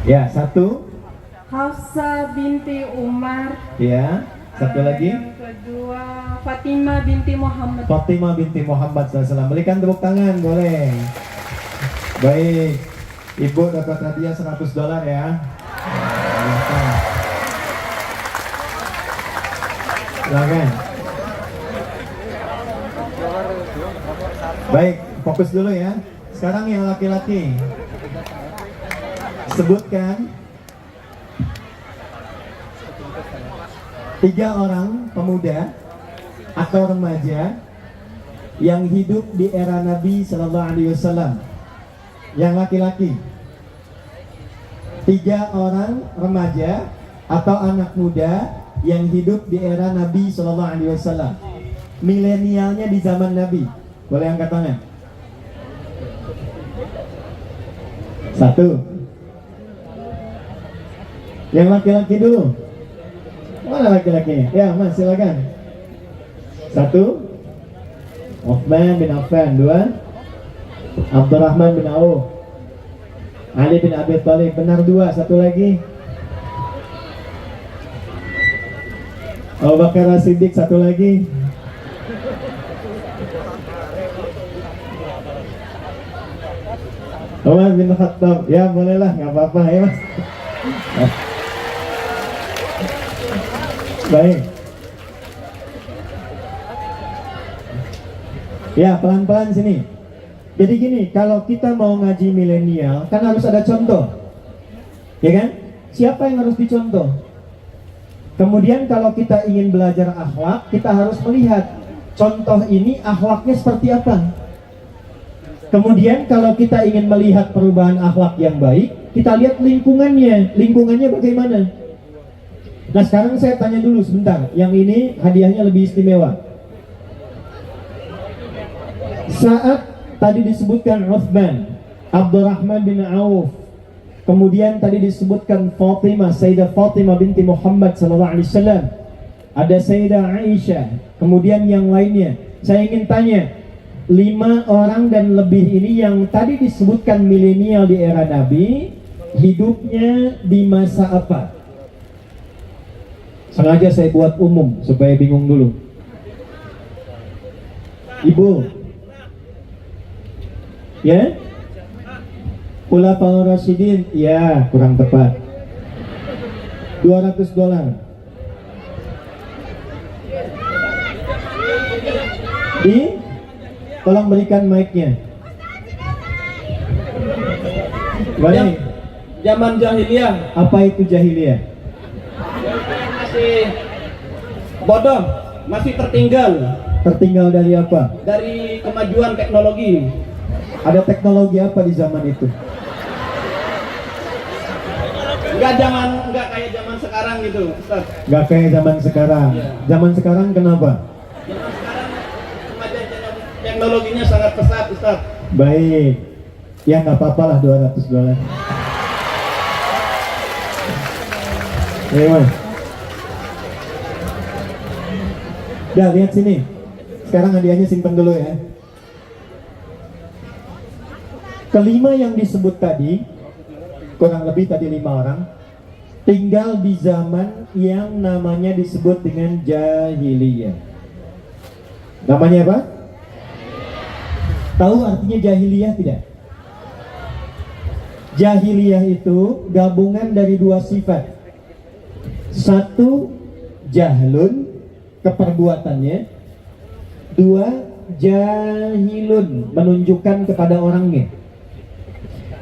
Ya, satu. Hafsa binti Umar. Ya, satu lagi. Yang kedua Fatimah binti Muhammad. Fatimah binti Muhammad SAW. Berikan tepuk tangan, boleh. Baik, Ibu dapat hadiah $100 ya. Silakan. Baik, fokus dulu ya. Sekarang yang laki-laki. Sebutkan 3 orang pemuda atau remaja yang hidup di era Nabi Sallallahu Alaihi Wasallam. Yang laki-laki. 3 orang remaja atau anak muda yang hidup di era Nabi Sallallahu Alaihi Wasallam. Milenialnya di zaman Nabi. Boleh angkat tangan. 1. Yang laki-laki dulu. Mana laki-lakinya? Ya, Mas, silakan. 1. Uthman bin Affan. 2. Abdurrahman bin Auf. Ali bin Abi Thalib. Benar 2. 1 lagi. Abu Bakar As-Siddiq. 1 lagi. Umar bin Khattab. Ya, bolehlah, nggak apa-apa ya, Mas. Baik. Ya, pelan-pelan sini. Jadi gini, kalau kita mau ngaji milenial, kan harus ada contoh. Ya kan? Siapa yang harus dicontoh? Kemudian kalau kita ingin belajar akhlak, kita harus melihat contoh ini akhlaknya seperti apa. Kemudian kalau kita ingin melihat perubahan akhlak yang baik, kita lihat lingkungannya. Lingkungannya bagaimana? Nah, sekarang saya tanya dulu sebentar. Yang ini hadiahnya lebih istimewa. Saat tadi disebutkan Uthman, Abdurrahman bin Auf, kemudian tadi disebutkan Fatimah, Sayyidah Fatimah binti Muhammad SAW, ada Sayyidah Aisyah, kemudian yang lainnya. Saya ingin tanya, 5 orang dan lebih ini yang tadi disebutkan milenial di era Nabi, hidupnya di masa apa? Sengaja saya buat umum supaya bingung dulu. Ibu, ya? Khulafaur Rasyidin, ya, kurang tepat. $200. Tolong berikan mic-nya. Baik. Zaman jahiliyah. Apa itu jahiliyah? Masih bodoh, masih tertinggal. Tertinggal dari apa? Dari kemajuan teknologi. Ada teknologi apa di zaman itu? Enggak kayak zaman sekarang gitu, Ustaz. Gak kayak zaman sekarang. Iya. Zaman sekarang kenapa? Zaman sekarang kemajuan teknologinya sangat pesat, Ustaz. Baik. Ya nggak apa-apa lah, $200. Ayo, Mas. Udah, lihat sini. Sekarang hadiahnya simpan dulu ya. Kelima yang disebut tadi, kurang lebih tadi 5 orang, tinggal di zaman yang namanya disebut dengan jahiliyah. Namanya apa? Tahu artinya jahiliyah tidak? Jahiliyah itu gabungan dari 2 sifat. 1, jahlun, keperbuatannya. 2, jahilun, menunjukkan kepada orangnya.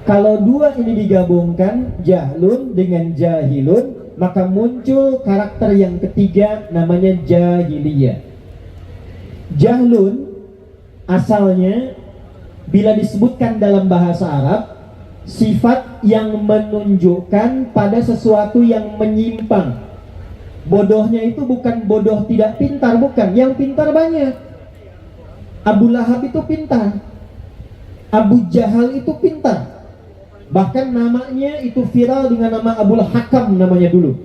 Kalau 2 ini digabungkan, jahlun dengan jahilun, maka muncul karakter yang ketiga namanya jahiliyah. Jahlun asalnya bila disebutkan dalam bahasa Arab, sifat yang menunjukkan pada sesuatu yang menyimpang. Bodohnya itu bukan bodoh tidak pintar, bukan. Yang pintar banyak. Abu Lahab itu pintar, Abu Jahal itu pintar. Bahkan namanya itu viral dengan nama Abul Hakam namanya dulu.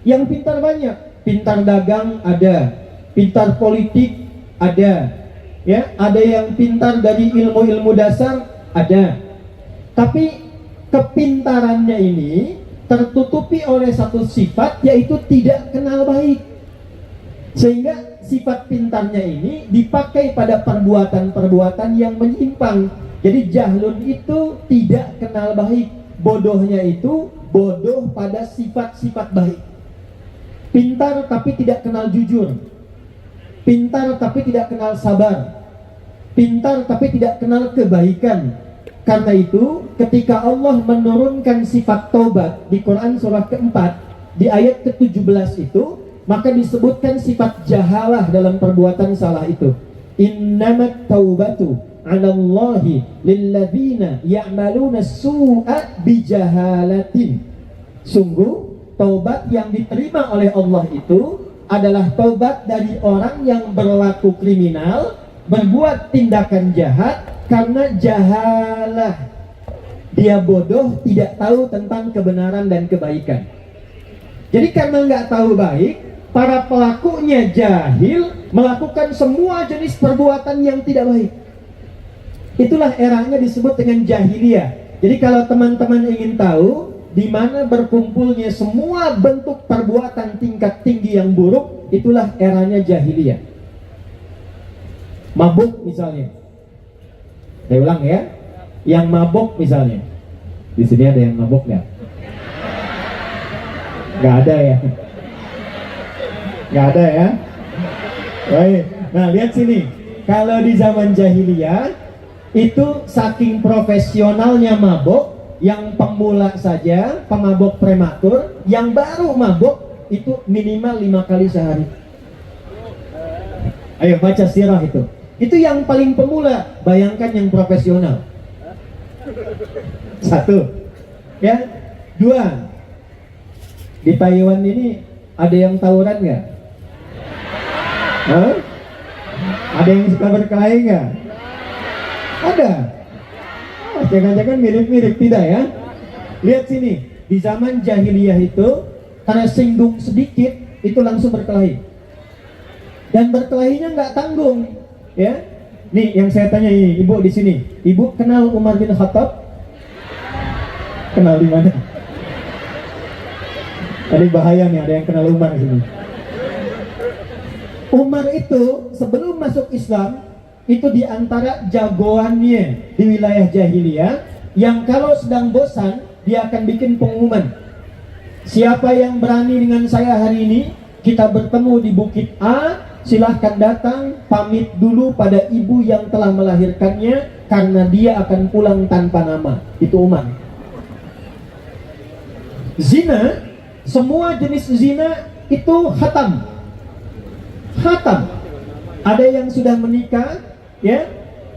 Yang pintar banyak, pintar dagang ada, pintar politik ada, ya, ada yang pintar dari ilmu-ilmu dasar ada. Tapi kepintarannya ini tertutupi oleh satu sifat, yaitu tidak kenal baik. Sehingga sifat pintarnya ini dipakai pada perbuatan-perbuatan yang menyimpang. Jadi jahlun itu tidak kenal baik, bodohnya itu bodoh pada sifat-sifat baik. Pintar tapi tidak kenal jujur, pintar tapi tidak kenal sabar, pintar tapi tidak kenal kebaikan. Karena itu ketika Allah menurunkan sifat taubat di Quran surah keempat di ayat ke-17 itu, maka disebutkan sifat jahalah dalam perbuatan salah itu. Innamat taubatu 'alallahi lilladzina ya'maluna su'a bijahalatin. Sungguh taubat yang diterima oleh Allah itu adalah taubat dari orang yang berlaku kriminal, berbuat tindakan jahat karena jahalah. Dia bodoh, tidak tahu tentang kebenaran dan kebaikan. Jadi karena nggak tahu baik, para pelakunya jahil, melakukan semua jenis perbuatan yang tidak baik. Itulah eranya disebut dengan jahiliyah. Jadi kalau teman-teman ingin tahu di mana berkumpulnya semua bentuk perbuatan tingkat tinggi yang buruk, itulah eranya jahiliyah. Mabuk misalnya. Saya ulang ya. Yang mabuk misalnya. Di sini ada yang mabuk nggak? Nggak ada ya. Nggak ada ya. Baik. Nah lihat sini. Kalau di zaman jahiliyah itu saking profesionalnya mabuk, yang pemula saja, pemabuk prematur, yang baru mabuk itu minimal 5 kali sehari. Ayo baca sirah itu. Itu yang paling pemula, bayangkan yang profesional. 1, ya. 2, di Taiwan ini ada yang tawuran nggak? Hah? Ada yang suka berkelahi nggak? Ada. Oh, jangan-jangan mirip-mirip, tidak ya? Lihat sini, di zaman jahiliyah itu karena singgung sedikit itu langsung berkelahi. Dan berkelahinya nggak tanggung. Ya, nih yang saya tanya ini, ibu di sini, ibu kenal Umar bin Khattab? Kenal di mana? Tadi bahaya nih, ada yang kenal Umar di sini. Umar itu sebelum masuk Islam itu diantara jagoannya di wilayah jahiliyah, yang kalau sedang bosan dia akan bikin pengumuman. Siapa yang berani dengan saya hari ini, kita bertemu di Bukit A, silahkan datang, pamit dulu pada ibu yang telah melahirkannya, karena dia akan pulang tanpa nama. Itu Umar. Zina, semua jenis zina itu khatam. Khatam. Ada yang sudah menikah, ya,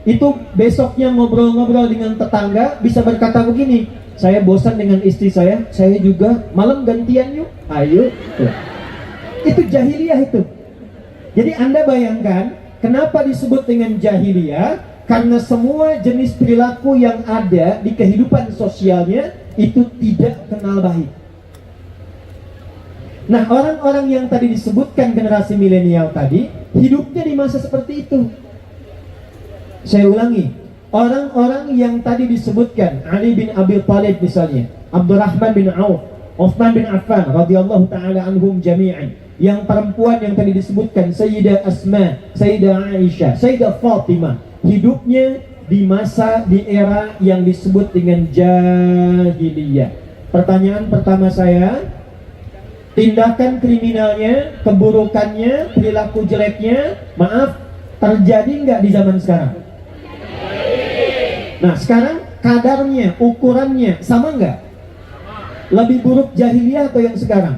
itu besoknya ngobrol-ngobrol dengan tetangga, bisa berkata begini, saya bosan dengan istri saya juga, malam gantian yuk, ayo. Itu jahiliyah itu. Jadi Anda bayangkan kenapa disebut dengan jahiliyah? Karena semua jenis perilaku yang ada di kehidupan sosialnya itu tidak kenal baik. Nah, orang-orang yang tadi disebutkan generasi milenial tadi, hidupnya di masa seperti itu. Saya ulangi, orang-orang yang tadi disebutkan, Ali bin Abi Thalib misalnya, Abdurrahman bin Auf, Utsman bin Affan radhiyallahu taala anhum jami'an, yang perempuan yang tadi disebutkan, Sayyidah Asma, Sayyidah Aisyah, Sayyidah Fatimah, hidupnya di masa, di era yang disebut dengan jahiliyah. Pertanyaan pertama saya, tindakan kriminalnya, keburukannya, perilaku jeleknya, maaf, terjadi nggak di zaman sekarang? Nah sekarang kadarnya, ukurannya sama nggak? Lebih buruk jahiliyah atau yang sekarang?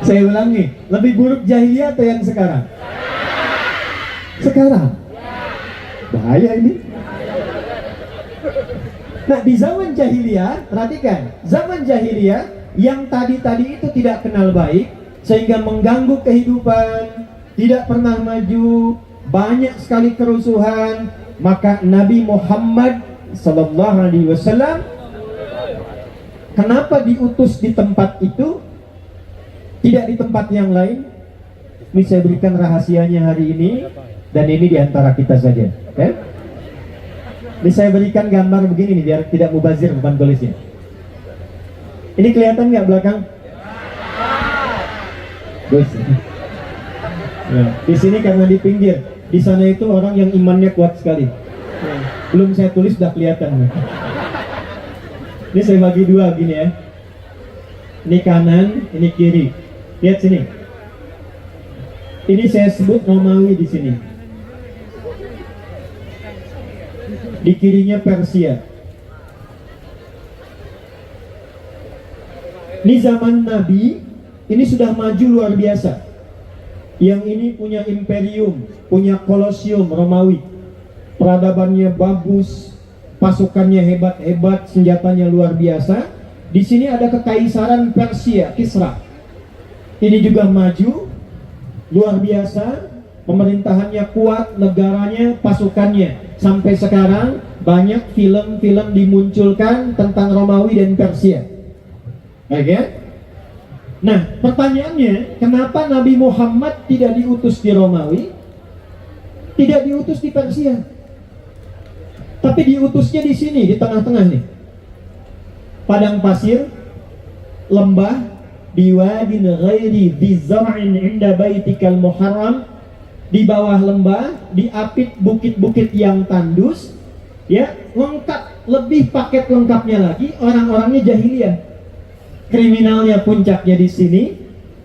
Saya ulangi, lebih buruk jahiliyah atau yang sekarang? Sekarang. Bahaya ini. Nah di zaman jahiliyah, perhatikan, zaman jahiliyah yang tadi-tadi itu tidak kenal baik, sehingga mengganggu kehidupan, tidak pernah maju, banyak sekali kerusuhan, maka Nabi Muhammad sallallahu alaihi wasallam kenapa diutus di tempat itu, tidak di tempat yang lain? Ini saya berikan rahasianya hari ini, dan ini diantara kita saja, okay? Ini saya berikan gambar begini nih biar tidak mubazir bukan tulisnya. Ini kelihatan nggak belakang? Gus. Ya, di sini karena di pinggir, di sana itu orang yang imannya kuat sekali. Ya, belum saya tulis sudah kelihatan. Ini saya bagi dua gini ya. Ini kanan, ini kiri. Lihat sini. Ini saya sebut Romawi di sini. Di kirinya Persia. Ini zaman Nabi, ini sudah maju luar biasa. Yang ini punya imperium, punya kolosium Romawi. Peradabannya bagus, pasukannya hebat-hebat, senjatanya luar biasa. Di sini ada kekaisaran Persia, Kisra. Ini juga maju, luar biasa. Pemerintahannya kuat, negaranya, pasukannya. Sampai sekarang banyak film-film dimunculkan tentang Romawi dan Persia. Oke? Nah, pertanyaannya, kenapa Nabi Muhammad tidak diutus di Romawi? Tidak diutus di Persia. Tapi diutusnya di sini, di tengah-tengah nih. Padang pasir, lembah, biwadin ghairi bizar'in inda baitikal muharram. Di bawah lembah, diapit bukit-bukit yang tandus, ya, lengkap, lebih paket lengkapnya lagi, orang-orangnya jahiliyah. Kriminalnya puncaknya di sini,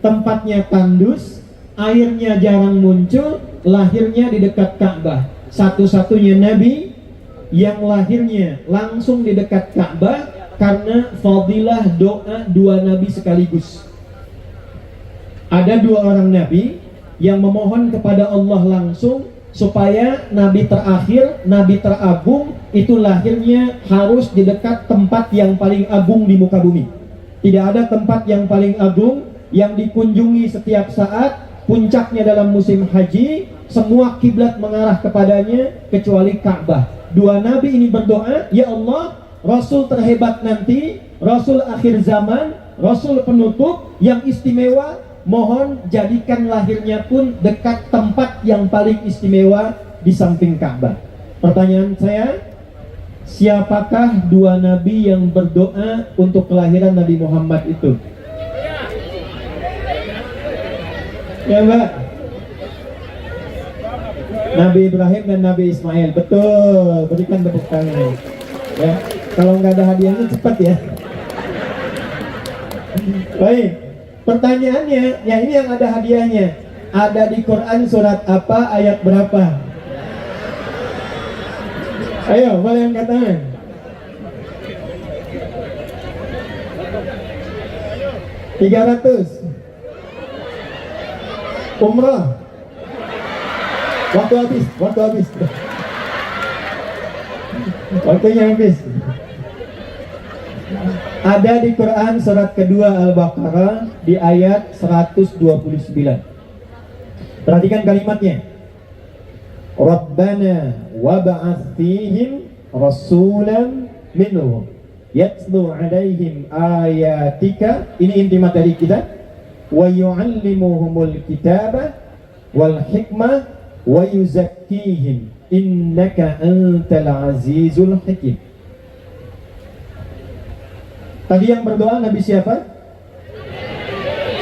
tempatnya tandus, airnya jarang muncul, lahirnya di dekat Ka'bah. Satu-satunya nabi yang lahirnya langsung di dekat Ka'bah karena fadilah doa dua nabi sekaligus. Ada dua orang nabi yang memohon kepada Allah langsung supaya nabi terakhir, nabi teragung itu lahirnya harus di dekat tempat yang paling agung di muka bumi. Tidak ada tempat yang paling agung yang dikunjungi setiap saat, puncaknya dalam musim haji, semua kiblat mengarah kepadanya kecuali Ka'bah. Dua nabi ini berdoa, ya Allah, Rasul terhebat nanti, Rasul akhir zaman, Rasul penutup yang istimewa, mohon jadikan lahirnya pun dekat tempat yang paling istimewa di samping Ka'bah. Pertanyaan saya, siapakah dua nabi yang berdoa untuk kelahiran Nabi Muhammad itu? Ya Mbak, Nabi Ibrahim dan Nabi Ismail. Betul, berikan tepuk tangan. Ya, kalau nggak ada hadiahnya cepat ya. Baik, pertanyaannya, ya ini yang ada hadiahnya. Ada di Quran surat apa, ayat berapa? Ayo, boleh angkat tangan. $300. Umrah. Waktu habis. Waktunya habis. Ada di Quran surat kedua Al-Baqarah di ayat 129. Perhatikan kalimatnya. Rabbana wab'ats fihim rasulan minhum yatlu 'alaihim ayatika. Ini inti materi kita. Wa yu'allimuhumul kitaba wal hikmah wa yuzakkihim innaka antal azizul hakim. Tadi yang berdoa Nabi siapa?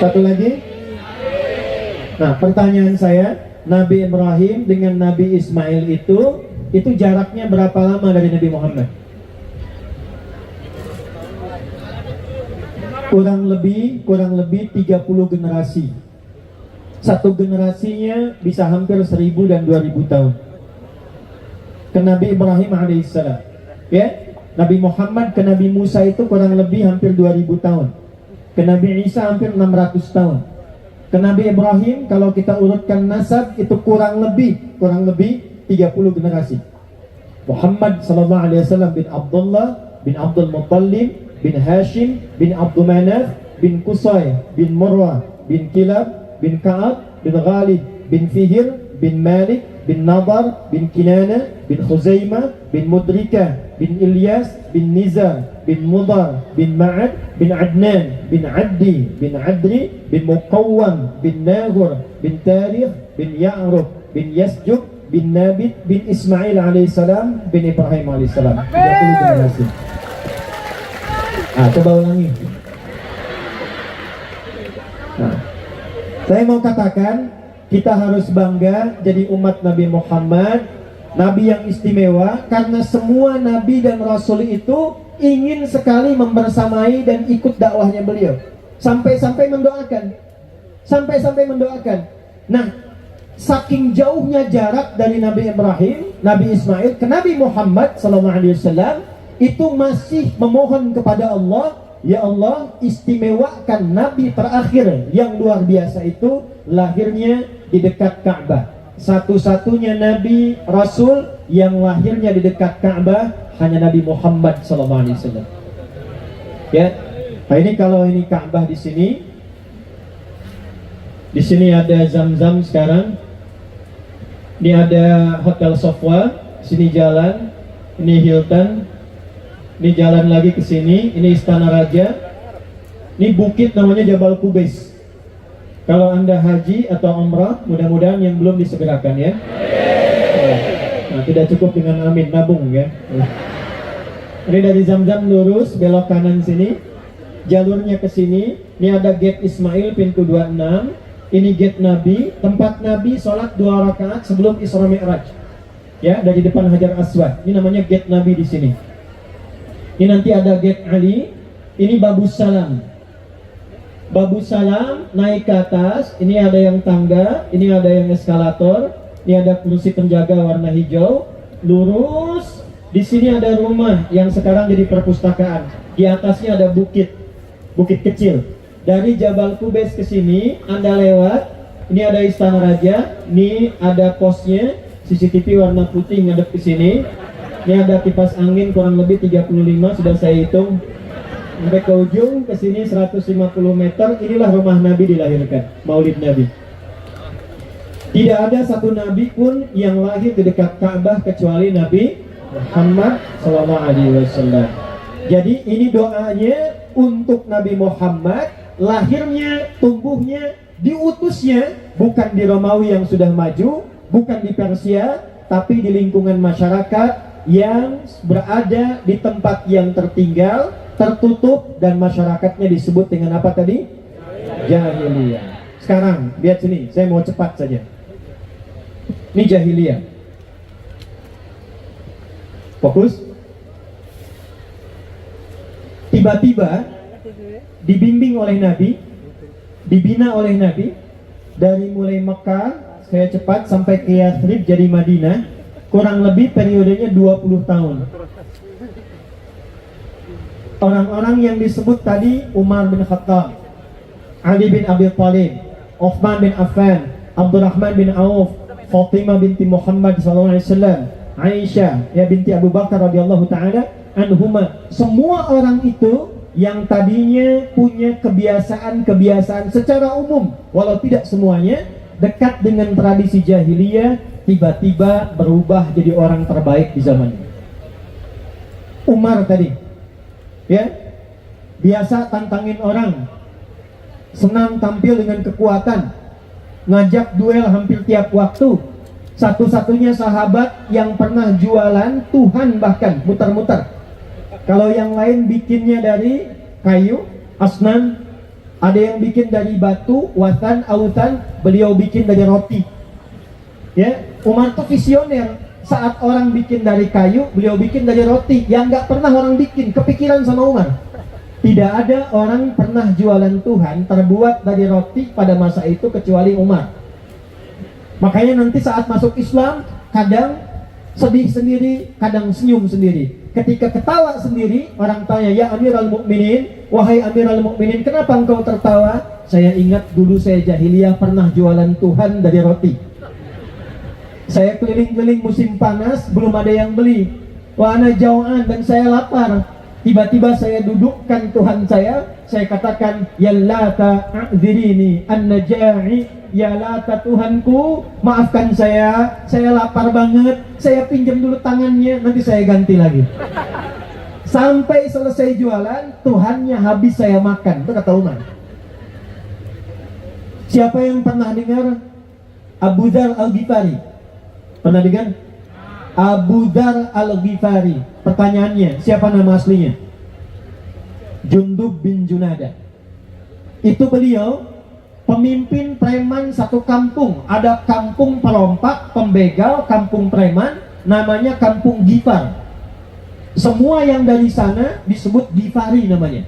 Satu lagi. Nah, pertanyaan saya, Nabi Ibrahim dengan Nabi Ismail itu jaraknya berapa lama dari Nabi Muhammad? Kurang lebih 30 generasi. Satu generasinya bisa hampir 1000 dan 2000 tahun. Ke Nabi Ibrahim alaihissalam, ya. Nabi Muhammad ke Nabi Musa itu kurang lebih hampir 2000 tahun. Ke Nabi Isa hampir 600 tahun. Ke Nabi Ibrahim kalau kita urutkan nasab itu kurang lebih 30 generasi. Muhammad sallallahu alaihi wasallam bin Abdullah bin Abdul Muttalib bin Hashim bin Abdul Manaf bin Qusay bin Murrah bin Kilab bin Ka'ab bin Ghalib bin Fihr bin Malik bin Nadar bin Kinana bin Khuzaimah bin Mudrika bin Ilyas bin Nizar bin Mudar bin Ma'ad bin Adnan bin Addi bin Adri bin Muqawwam bin Nahur bin Tarikh bin Ya'ruf bin Yasjuk bin Nabit bin Ismail alaihissalam bin Ibrahim alaihissalam. 30 generasi. Coba ulangi. Saya mau katakan, kita harus bangga jadi umat Nabi Muhammad, Nabi yang istimewa, karena semua Nabi dan Rasul itu ingin sekali membersamai dan ikut dakwahnya beliau. Sampai-sampai mendoakan. Nah, saking jauhnya jarak dari Nabi Ibrahim, Nabi Ismail ke Nabi Muhammad SAW, itu masih memohon kepada Allah, ya Allah, istimewakan Nabi terakhir yang luar biasa itu lahirnya di dekat Ka'bah. Satu-satunya Nabi Rasul yang lahirnya di dekat Ka'bah hanya Nabi Muhammad SAW. Ya, nah ini kalau ini Ka'bah di sini ada Zam-Zam sekarang. Ini ada Hotel Sofwa, sini jalan, ini Hilton, ini jalan lagi ke sini, ini Istana Raja, ini bukit namanya Jabal Qubais. Kalau Anda haji atau umrah, mudah-mudahan yang belum disegerakan ya. Nah, tidak cukup dengan amin, nabung ya. Ini dari Zam-Zam lurus, belok kanan sini, jalurnya ke sini. Ini ada gate Ismail pintu 26. Ini gate Nabi, tempat Nabi sholat 2 rakaat sebelum Isra Mi'raj. Ya, dari depan Hajar Aswad. Ini namanya gate Nabi di sini. Ini nanti ada gate Ali. Ini Babus Salam. Babus Salam naik ke atas. Ini ada yang tangga, ini ada yang eskalator, ini ada kursi penjaga warna hijau. Lurus, di sini ada rumah yang sekarang jadi perpustakaan. Di atasnya ada bukit kecil. Dari Jabal Qubais ke sini, Anda lewat, ini ada Istana Raja, ini ada posnya, CCTV warna putih ngadep ke sini. Ini ada kipas angin kurang lebih 35, sudah saya hitung. Sampai ke ujung, ke sini 150 meter, inilah rumah Nabi dilahirkan, Maulid Nabi. Tidak ada satu Nabi pun yang lahir di dekat Ka'bah kecuali Nabi Muhammad SAW. Jadi ini doanya untuk Nabi Muhammad, lahirnya, tumbuhnya, diutusnya bukan di Romawi yang sudah maju, bukan di Persia, tapi di lingkungan masyarakat yang berada di tempat yang tertinggal, tertutup, dan masyarakatnya disebut dengan apa tadi? Jahiliyah. Sekarang lihat sini, saya mau cepat saja. Ini jahiliyah. Fokus. Tiba-tiba dibimbing oleh Nabi, dibina oleh Nabi, dari mulai Mekah, saya cepat, sampai ke Yathrib jadi Madinah, kurang lebih periodenya 20 tahun. Orang-orang yang disebut tadi, Umar bin Khattab, Ali bin Abi Thalib, Uthman bin Affan, Abdurrahman bin Auf, Fatimah binti Muhammad SAW, Aisyah ya binti Abu Bakar radhiyallahu ta'ala anhuma, semua orang itu yang tadinya punya kebiasaan-kebiasaan secara umum, walau tidak semuanya, dekat dengan tradisi jahiliyah, tiba-tiba berubah jadi orang terbaik di zamannya. Umar tadi, ya, biasa tantangin orang, senang tampil dengan kekuatan, ngajak duel hampir tiap waktu, satu-satunya sahabat yang pernah jualan Tuhan, bahkan muter-muter. Kalau yang lain bikinnya dari kayu, asnan, ada yang bikin dari batu, watan, autan, beliau bikin dari roti. Ya, Umar itu visioner. Saat orang bikin dari kayu, beliau bikin dari roti. Yang nggak pernah orang bikin, kepikiran sama Umar. Tidak ada orang pernah jualan Tuhan terbuat dari roti pada masa itu kecuali Umar. Makanya nanti saat masuk Islam, kadang sedih sendiri, kadang senyum sendiri. Ketika ketawa sendiri, orang tanya, ya Amirul Mukminin, wahai Amirul Mukminin, kenapa engkau tertawa? Saya ingat dulu saya jahiliyah pernah jualan Tuhan dari roti. Saya keliling-keliling musim panas, belum ada yang beli. Wa ana jau'an, dan saya lapar. Tiba-tiba saya dudukkan Tuhan saya katakan, ya Lata a'dzirini an-naja'i, ya Lata Tuhanku, maafkan saya lapar banget, saya pinjam dulu tangannya, nanti saya ganti lagi. Sampai selesai jualan, Tuhannya habis saya makan. Itu kata Umar. Siapa yang pernah dengar Abu Dzar Al-Ghifari? Pernah dengar? Abu Dzar Al-Ghifari. Pertanyaannya, siapa nama aslinya? Jundub bin Junada. Itu beliau pemimpin preman satu kampung. Ada kampung perompak, pembegal, kampung preman, namanya kampung Ghifar. Semua yang dari sana disebut Ghifari namanya.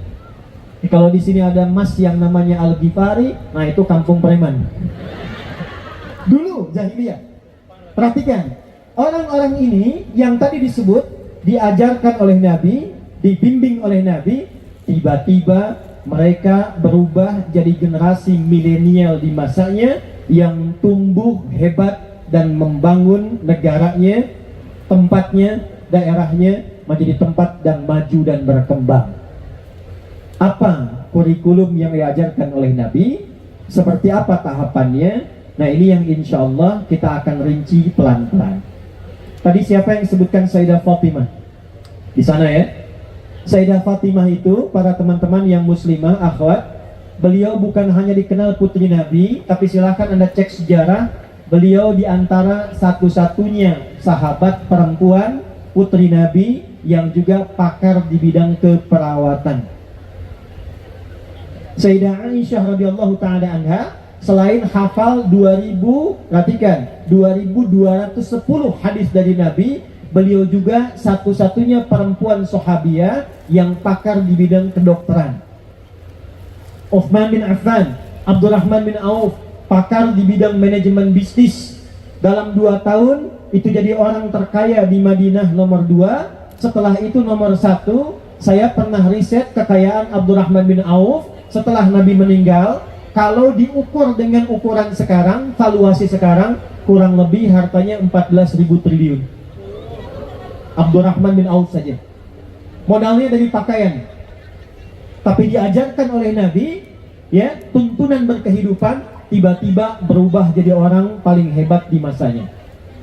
Kalau di sini ada mas yang namanya Al-Ghifari, nah itu kampung preman. Dulu jahiliyah. Perhatikan, orang-orang ini yang tadi disebut diajarkan oleh Nabi, dibimbing oleh Nabi, tiba-tiba mereka berubah jadi generasi milenial di masanya yang tumbuh hebat dan membangun negaranya, tempatnya, daerahnya menjadi tempat dan maju dan berkembang. Apa kurikulum yang diajarkan oleh Nabi? Seperti apa tahapannya? Nah, ini yang insya Allah kita akan rinci pelan-pelan. Tadi siapa yang sebutkan Sayyidah Fatimah? Di sana ya. Sayyidah Fatimah itu, para teman-teman yang muslimah, akhwat, beliau bukan hanya dikenal putri Nabi, tapi silahkan Anda cek sejarah, beliau diantara satu-satunya sahabat perempuan putri Nabi yang juga pakar di bidang keperawatan. Sayyidah Aisyah radhiyallahu ta'ala anha, selain hafal 2210 hadis dari Nabi, beliau juga satu-satunya perempuan sahabiah yang pakar di bidang kedokteran. Utsman bin Affan, Abdurrahman bin Auf, pakar di bidang manajemen bisnis. Dalam 2 tahun itu jadi orang terkaya di Madinah nomor 2. Setelah itu nomor 1. Saya pernah riset kekayaan Abdurrahman bin Auf setelah Nabi meninggal. Kalau diukur dengan ukuran sekarang, valuasi sekarang, kurang lebih hartanya 14.000 triliun. Abdurrahman bin Auf saja. Modalnya dari pakaian. Tapi diajarkan oleh Nabi, ya, tuntunan berkehidupan, tiba-tiba berubah jadi orang paling hebat di masanya.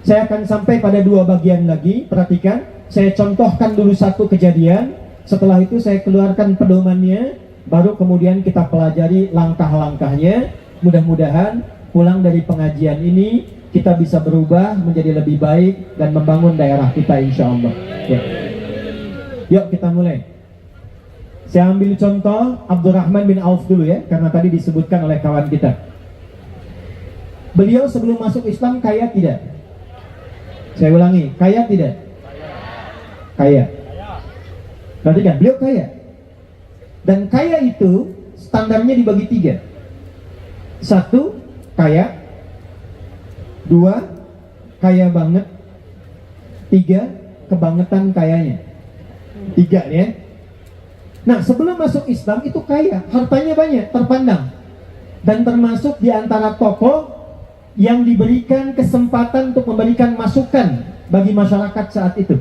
Saya akan sampai pada 2 bagian lagi. Perhatikan, saya contohkan dulu satu kejadian. Setelah itu saya keluarkan pedomannya, baru kemudian kita pelajari langkah-langkahnya. Mudah-mudahan pulang dari pengajian ini kita bisa berubah menjadi lebih baik dan membangun daerah kita insya Allah. Ya. Yuk kita mulai. Saya ambil contoh Abdurrahman bin Auf dulu ya, karena tadi disebutkan oleh kawan kita. Beliau sebelum masuk Islam kaya tidak? Saya ulangi, kaya tidak? Kaya. Perhatikan, beliau kaya. Dan kaya itu standarnya dibagi 3. 1, kaya. 2, kaya banget. 3, kebangetan kayanya. 3 ya. Nah, sebelum masuk Islam itu kaya, hartanya banyak, terpandang. Dan termasuk di antara tokoh yang diberikan kesempatan untuk memberikan masukan bagi masyarakat saat itu.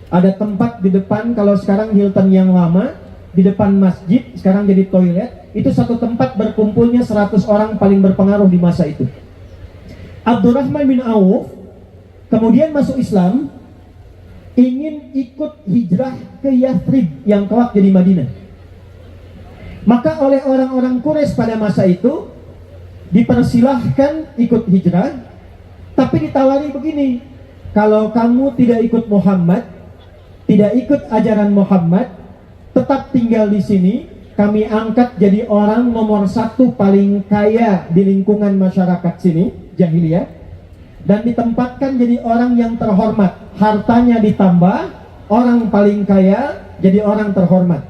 Ada tempat di depan, kalau sekarang Hilton yang lama, di depan masjid, sekarang jadi toilet. Itu satu tempat berkumpulnya 100 orang paling berpengaruh di masa itu. Abdurrahman bin Auf kemudian masuk Islam, ingin ikut hijrah ke Yathrib yang kelak jadi Madinah. Maka oleh orang-orang Quraisy pada masa itu dipersilahkan ikut hijrah, tapi ditawari begini, kalau kamu tidak ikut Muhammad, tidak ikut ajaran Muhammad, tetap tinggal di sini, kami angkat jadi orang nomor 1 paling kaya di lingkungan masyarakat sini, jahiliyah, dan ditempatkan jadi orang yang terhormat, hartanya ditambah, orang paling kaya jadi orang terhormat.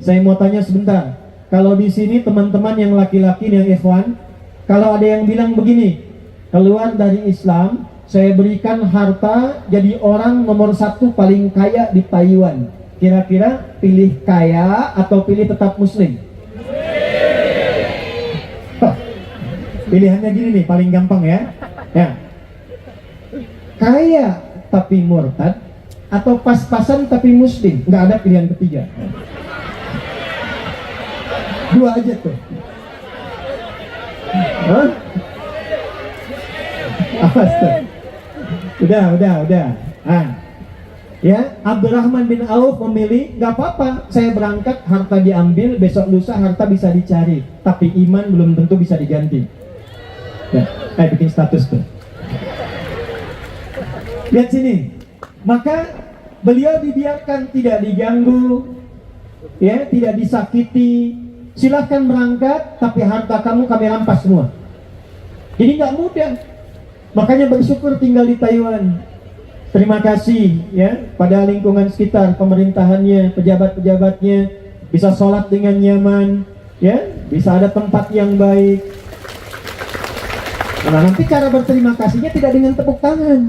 Saya mau tanya sebentar, kalau di sini teman-teman yang laki-laki yang ikhwan, kalau ada yang bilang begini, keluar dari Islam, saya berikan harta jadi orang nomor 1 paling kaya di Taiwan. Kira-kira pilih kaya atau pilih tetap muslim? Pilihannya gini nih, paling gampang ya. Ya. Kaya tapi murtad atau pas-pasan tapi muslim? Nggak ada pilihan ketiga. 2 aja tuh. Hah? Awas tuh. Udah. Ya, Abdurrahman bin Auf memilih, nggak apa-apa, saya berangkat, harta diambil, besok lusa harta bisa dicari, tapi iman belum tentu bisa diganti. Ya, bikin status tuh. Lihat sini. Maka beliau dibiarkan tidak diganggu, ya, tidak disakiti. Silahkan berangkat, tapi harta kamu kami rampas semua. Jadi nggak mudah. Makanya bersyukur tinggal di Taiwan. Terima kasih ya pada lingkungan sekitar, pemerintahannya, pejabat-pejabatnya, bisa sholat dengan nyaman, ya, bisa ada tempat yang baik. Nah, nanti cara berterima kasihnya tidak dengan tepuk tangan,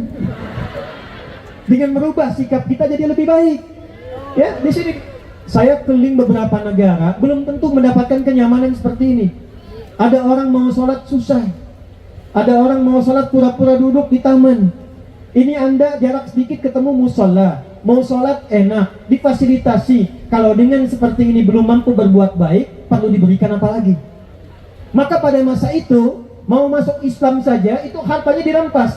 dengan merubah sikap kita jadi lebih baik. Ya, di sini saya keliling beberapa negara, belum tentu mendapatkan kenyamanan seperti ini. Ada orang mau sholat susah, ada orang mau sholat pura-pura duduk di taman. Ini Anda jarak sedikit ketemu musola, mau sholat enak, difasilitasi. Kalau dengan seperti ini belum mampu berbuat baik, perlu diberikan apa lagi? Maka pada masa itu, mau masuk Islam saja, itu hartanya dirampas.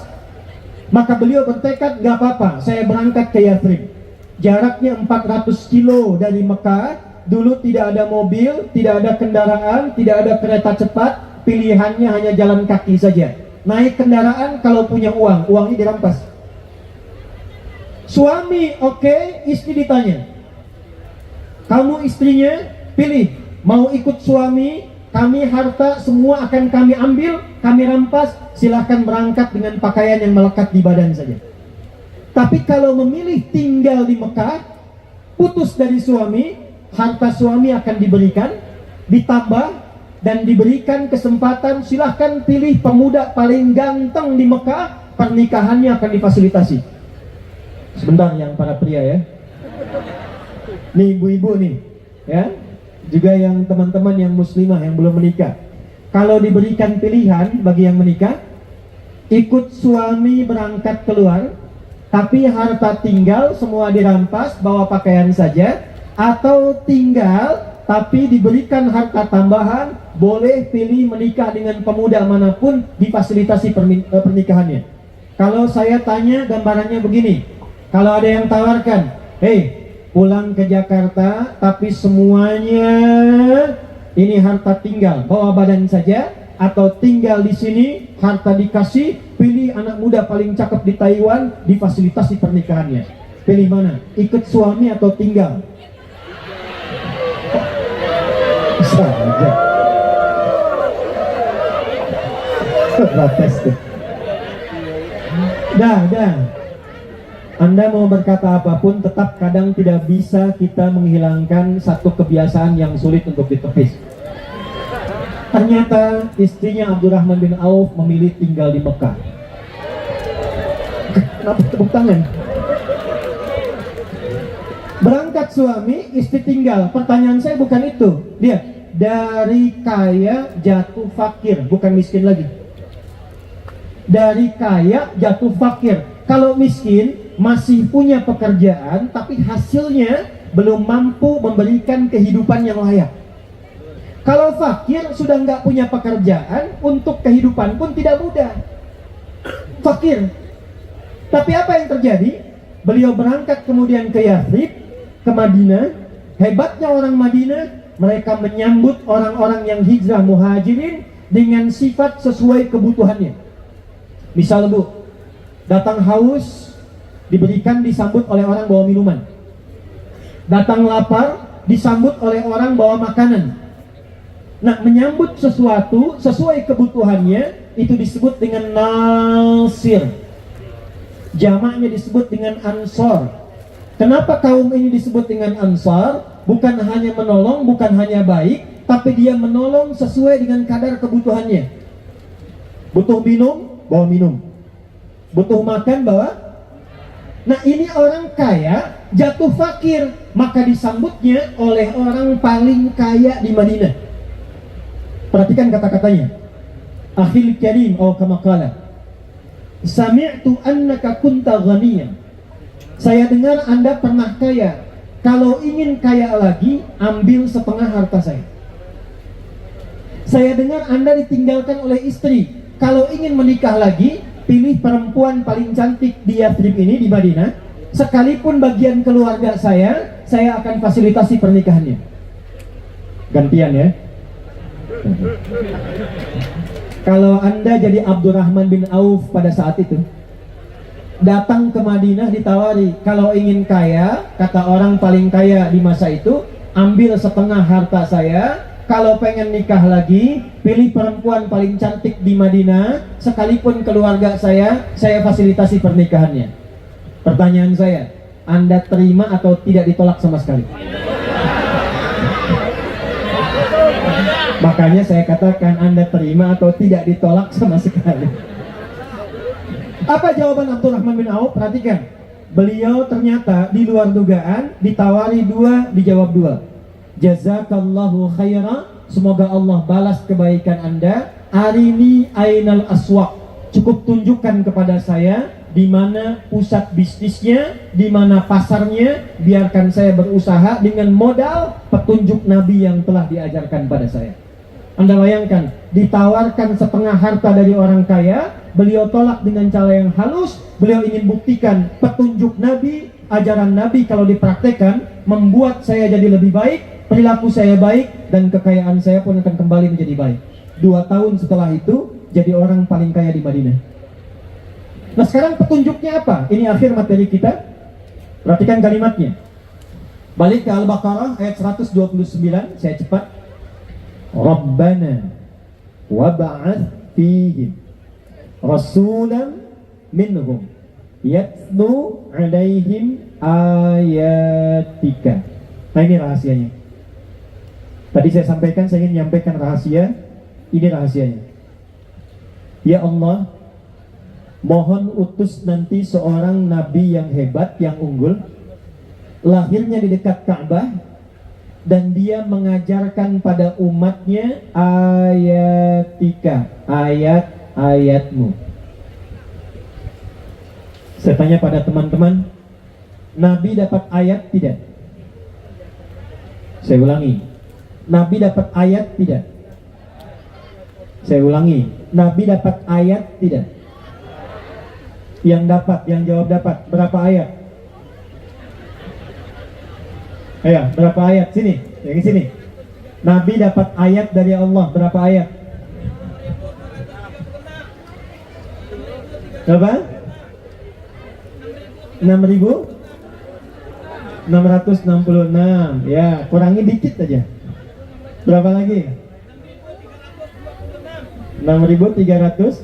Maka beliau bertekad, gak apa-apa, saya berangkat ke Yathrib. Jaraknya 400 kilo dari Mekah. Dulu tidak ada mobil, tidak ada kendaraan, tidak ada kereta cepat. Pilihannya hanya jalan kaki saja. Naik kendaraan kalau punya uang, uangnya dirampas. Suami oke, istri ditanya, kamu istrinya pilih, mau ikut suami, kami harta semua akan kami ambil, kami rampas, silahkan berangkat dengan pakaian yang melekat di badan saja. Tapi kalau memilih tinggal di Mekah, putus dari suami, harta suami akan diberikan, ditambah, dan diberikan kesempatan, silahkan pilih pemuda paling ganteng di Mekah, pernikahannya akan difasilitasi. Sebentar yang para pria ya, nih ibu-ibu nih ya, juga yang teman-teman yang muslimah yang belum menikah, kalau diberikan pilihan bagi yang menikah, ikut suami berangkat keluar tapi harta tinggal semua dirampas, bawa pakaian saja, atau tinggal tapi diberikan harta tambahan, boleh pilih menikah dengan pemuda manapun, difasilitasi pernikahannya. Kalau saya tanya gambarannya begini, kalau ada yang tawarkan, hey, pulang ke Jakarta tapi semuanya ini harta tinggal, bawa badan saja, atau tinggal di sini harta dikasih, pilih anak muda paling cakep di Taiwan, difasilitasi pernikahannya. Pilih mana? Ikut suami atau tinggal? Saja. Protes tuh. Dah. Anda mau berkata apapun, tetap kadang tidak bisa kita menghilangkan satu kebiasaan yang sulit untuk ditepis. Ternyata istrinya Abdurrahman bin Auf memilih tinggal di Mekah. Kenapa tepuk tangan? Berangkat suami, istri tinggal. Pertanyaan saya bukan itu. Lihat, dari kaya jatuh fakir, bukan miskin lagi. Dari kaya jatuh fakir. Kalau miskin masih punya pekerjaan, tapi hasilnya belum mampu memberikan kehidupan yang layak. Kalau fakir sudah nggak punya pekerjaan, untuk kehidupan pun tidak mudah. Fakir. Tapi apa yang terjadi? Beliau berangkat kemudian ke Yathrib, ke Madinah. Hebatnya orang Madinah, mereka menyambut orang-orang yang hijrah muhajirin dengan sifat sesuai kebutuhannya. Misal Bu, datang haus, diberikan disambut oleh orang bawa minuman. Datang lapar, disambut oleh orang bawa makanan. Nah, menyambut sesuatu sesuai kebutuhannya itu disebut dengan nasir. Jamaknya disebut dengan ansor. Kenapa kaum ini disebut dengan ansor? Bukan hanya menolong, bukan hanya baik, tapi dia menolong sesuai dengan kadar kebutuhannya. Butuh minum, bawa minum. Butuh makan, bawa. Nah, ini orang kaya jatuh fakir, maka disambutnya oleh orang paling kaya di Madinah. Perhatikan kata-katanya. Akhil karim atau kama qala, sami'tu annaka kunta ghaniyan. Saya dengar Anda pernah kaya. Kalau ingin kaya lagi, ambil setengah harta saya. Saya dengar Anda ditinggalkan oleh istri. Kalau ingin menikah lagi, pilih perempuan paling cantik di Yathrib ini, di Madinah. Sekalipun bagian keluarga saya akan fasilitasi pernikahannya. Gantian ya. Kalau Anda jadi Abdurrahman bin Auf pada saat itu, datang ke Madinah ditawari, kalau ingin kaya, kata orang paling kaya di masa itu, ambil setengah harta saya. Kalau pengen nikah lagi, pilih perempuan paling cantik di Madinah, sekalipun keluarga saya fasilitasi pernikahannya. Pertanyaan saya, Anda terima atau tidak ditolak sama sekali? Makanya saya katakan Anda terima atau tidak ditolak sama sekali. Apa jawaban Abdurrahman bin Auf? Perhatikan, beliau ternyata di luar dugaan, ditawari 2, dijawab 2. Jazakallahu khaira, semoga Allah balas kebaikan Anda. Arini ainal aswaq, cukup tunjukkan kepada saya di mana pusat bisnisnya, di mana pasarnya, biarkan saya berusaha dengan modal petunjuk Nabi yang telah diajarkan pada saya. Anda bayangkan, ditawarkan setengah harta dari orang kaya, beliau tolak dengan cara yang halus. Beliau ingin buktikan petunjuk Nabi, ajaran Nabi kalau dipraktekkan membuat saya jadi lebih baik, perilaku saya baik, dan kekayaan saya pun akan kembali menjadi baik. 2 tahun setelah itu jadi orang paling kaya di Madinah. Nah sekarang petunjuknya apa? Ini akhir materi kita. Perhatikan kalimatnya. Balik ke Al-Baqarah ayat 129, saya cepat. Rabbana wab'ath fihim rasulan minhum yatlu alaihim ayatika. Nah ini rahasianya. Tadi saya sampaikan, saya ingin menyampaikan rahasia. Ini rahasianya. Ya Allah, mohon utus nanti seorang nabi yang hebat, yang unggul, lahirnya di dekat Ka'bah, dan dia mengajarkan pada umatnya ayatika, ayat-ayatmu. Saya tanya pada teman-teman, Nabi dapat ayat tidak? Saya ulangi, Nabi dapat ayat tidak? Saya ulangi, Nabi dapat ayat tidak? Yang dapat, yang jawab dapat, berapa ayat? Ayo, berapa ayat? Sini, yang sini. Nabi dapat ayat dari Allah, berapa ayat? Berapa? 6.666. Ya, kurangi dikit aja. Berapa lagi? 6.300.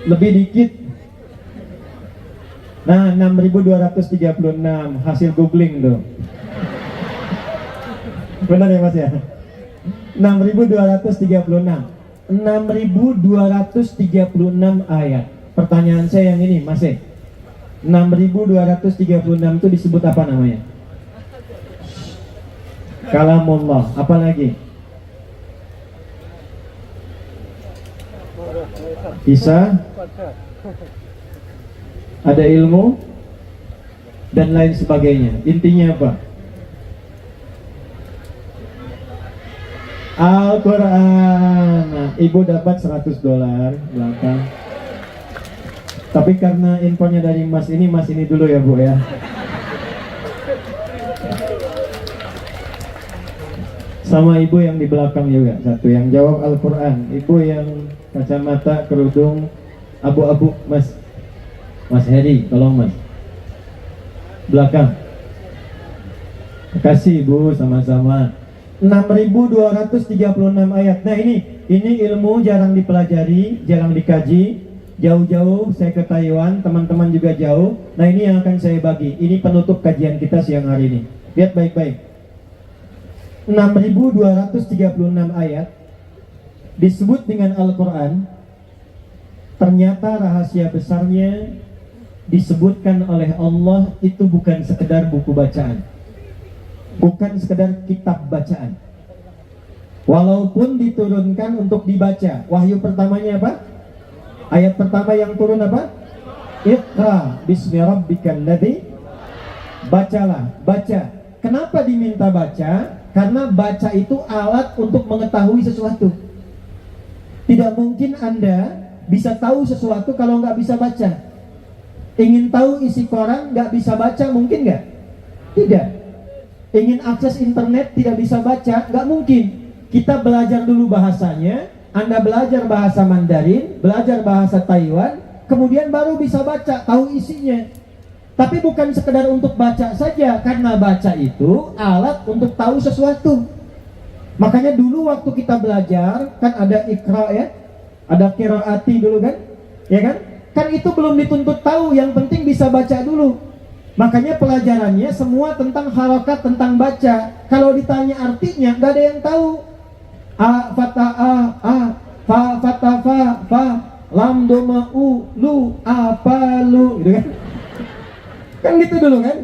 Lebih dikit. Nah, 6.236 hasil googling tuh. Benar ya Mas ya? 6.236. 6.236 ayat. Pertanyaan saya yang ini, Mas. 6.236 itu disebut apa namanya? Kalamullah. Apa lagi? Bisa? Ada ilmu dan lain sebagainya. Intinya apa? Al-Quran. Nah, ibu dapat $100 belakang. Tapi karena infonya dari Mas ini dulu ya Bu ya. Sama ibu yang di belakang juga, satu yang jawab Al-Quran. Ibu yang kacamata kerudung abu-abu, Mas Heri, tolong Mas. Belakang. Terima kasih Bu, sama-sama. 6.236 ayat. Nah ini ilmu jarang dipelajari, jarang dikaji. Jauh-jauh saya ke Taiwan, teman-teman juga jauh. Nah ini yang akan saya bagi. Ini penutup kajian kita siang hari ini. Lihat baik-baik. 6.236 ayat disebut dengan Al-Quran. Ternyata rahasia besarnya disebutkan oleh Allah itu bukan sekedar buku bacaan, bukan sekedar kitab bacaan. Walaupun diturunkan untuk dibaca. Wahyu pertamanya apa? Ayat pertama yang turun apa? Iqra bismi rabbikal ladzi. Bacalah, baca. Kenapa diminta baca? Karena baca itu alat untuk mengetahui sesuatu. Tidak mungkin Anda bisa tahu sesuatu kalau nggak bisa baca. Ingin tahu isi koran nggak bisa baca, mungkin nggak? Tidak. Ingin akses internet tidak bisa baca, nggak mungkin. Kita belajar dulu bahasanya. Anda belajar bahasa Mandarin, belajar bahasa Taiwan, kemudian baru bisa baca, tahu isinya. Tapi bukan sekedar untuk baca saja, karena baca itu alat untuk tahu sesuatu. Makanya dulu waktu kita belajar, kan ada ikra ya, ada qiraati dulu kan, ya kan? Kan itu belum dituntut tahu, yang penting bisa baca dulu. Makanya pelajarannya semua tentang harakat, tentang baca. Kalau ditanya artinya, nggak ada yang tahu. A, fata, a, fa, fata, fa, lam, doma, u, lu, apa, lu, gitu kan? Kan gitu dulu kan.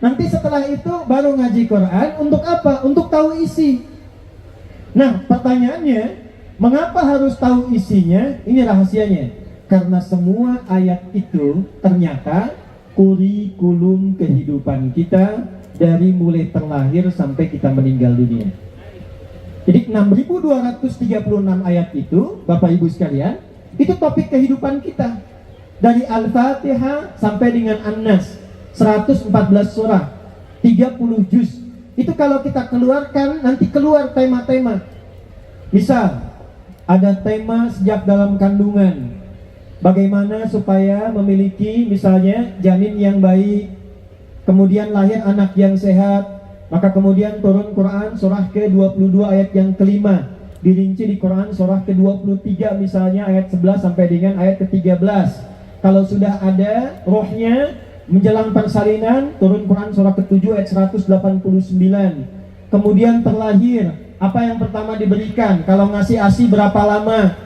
Nanti setelah itu baru ngaji Quran. Untuk apa? Untuk tahu isi. Nah pertanyaannya, mengapa harus tahu isinya? Ini rahasianya. Karena semua ayat itu ternyata kurikulum kehidupan kita dari mulai terlahir sampai kita meninggal dunia. Jadi 6.236 ayat itu, Bapak Ibu sekalian, itu topik kehidupan kita. Dari Al-Fatihah sampai dengan An-Nas, 114 surah, 30 juz. Itu kalau kita keluarkan, nanti keluar tema-tema. Misal, ada tema sejak dalam kandungan. Bagaimana supaya memiliki misalnya janin yang baik, kemudian lahir anak yang sehat. Maka kemudian turun Quran surah ke-22 ayat yang kelima. Dirinci di Quran surah ke-23 misalnya ayat 11 sampai dengan ayat ke-13. Kalau sudah ada rohnya menjelang persalinan, turun Quran surah ke-7 ayat 189. Kemudian terlahir, apa yang pertama diberikan? Kalau ngasih ASI berapa lama?